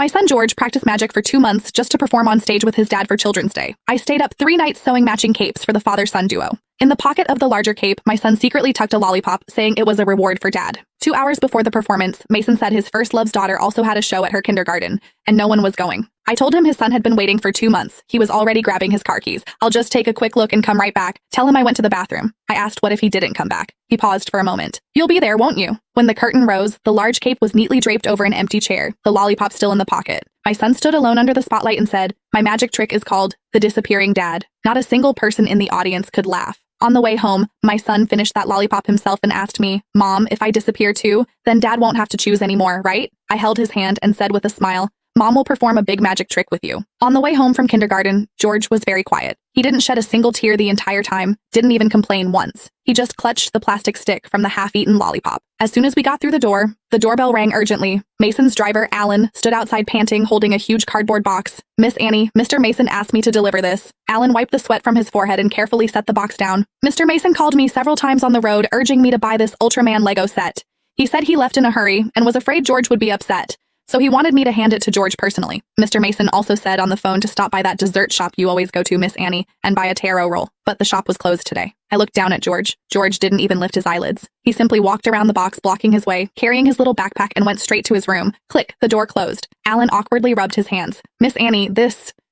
My son George practiced magic for 2 months just to perform on stage with his dad for Children's Day. I stayed up 3 nights sewing matching capes for the father-son duo. In the pocket of the larger cape, my son secretly tucked a lollipop, saying it was a reward for dad. 2 hours before the performance, Mason said his first love's daughter also had a show at her kindergarten, and no one was going. I told him his son had been waiting for 2 months. He was already grabbing his car keys. I'll just take a quick look and come right back. Tell him I went to the bathroom. I asked what if he didn't come back. He paused for a moment. You'll be there, won't you? When the curtain rose, the large cape was neatly draped over an empty chair, the lollipop still in the pocket. My son stood alone under the spotlight and said, "My magic trick is called the disappearing dad." Not a single person in the audience could laugh. On the way home, my son finished that lollipop himself and asked me, "Mom, if I disappear too, then dad won't have to choose anymore, right?" I held his hand and said with a smile, "Mom will perform a big magic trick with you." On the way home from kindergarten, George was very quiet. He didn't shed a single tear the entire time, didn't even complain once. He just clutched the plastic stick from the half-eaten lollipop. As soon as we got through the doorbell rang urgently. Mason's driver, Alan, stood outside panting, holding a huge cardboard box. "Miss Annie, Mr. Mason asked me to deliver this." Alan wiped the sweat from his forehead and carefully set the box down. "Mr. Mason called me several times on the road, urging me to buy this Ultraman Lego set. He said he left in a hurry and was afraid George would be upset. So he wanted me to hand it to George personally. Mr. Mason also said on the phone to stop by that dessert shop you always go to, Miss Annie, and buy a taro roll. But the shop was closed today." I looked down at George. George didn't even lift his eyelids. He simply walked around the box, blocking his way, carrying his little backpack, and went straight to his room. Click, the door closed. Alan awkwardly rubbed his hands. "Miss Annie,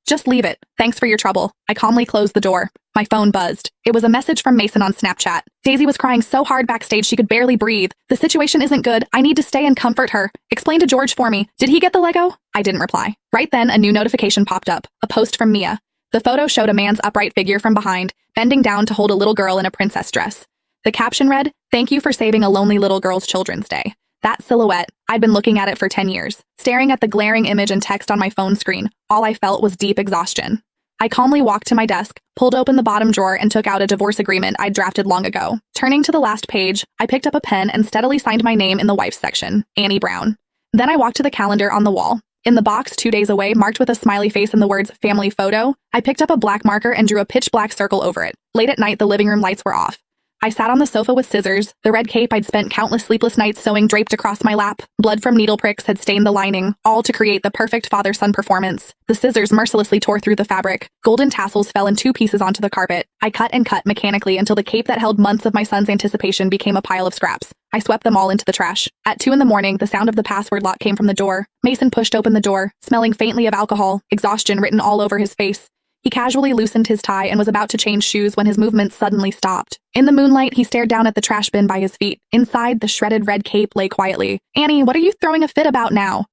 just leave it. Thanks for your trouble." I calmly closed the door. My phone buzzed. It was a message from Mason on Snapchat. "Daisy was crying so hard backstage she could barely breathe. The situation isn't good. I need to stay and comfort her. Explain to George for me. Did he get the Lego?" I didn't reply. Right then, a new notification popped up. A post from Mia. The photo showed a man's upright figure from behind, bending down to hold a little girl in a princess dress. The caption read, "Thank you for saving a lonely little girl's Children's Day." That silhouette, I'd been looking at it for 10 years. Staring at the glaring image and text on my phone screen, all I felt was deep exhaustion. I calmly walked to my desk, pulled open the bottom drawer, and took out a divorce agreement I'd drafted long ago. Turning to the last page, I picked up a pen and steadily signed my name in the wife's section, Annie Brown. Then I walked to the calendar on the wall. In the box 2 days away, marked with a smiley face and the words family photo, I picked up a black marker and drew a pitch black circle over it. Late at night, the living room lights were off. I sat on the sofa with scissors, the red cape I'd spent countless sleepless nights sewing draped across my lap. Blood from needle pricks had stained the lining, all to create the perfect father-son performance. The scissors mercilessly tore through the fabric. Golden tassels fell in 2 pieces onto the carpet. I cut and cut mechanically until the cape that held months of my son's anticipation became a pile of scraps. I swept them all into the trash. At 2 a.m, the sound of the password lock came from the door. Mason pushed open the door, smelling faintly of alcohol, exhaustion written all over his face. He casually loosened his tie and was about to change shoes when his movements suddenly stopped. In the moonlight, he stared down at the trash bin by his feet. Inside, the shredded red cape lay quietly. "Annie, what are you throwing a fit about now?"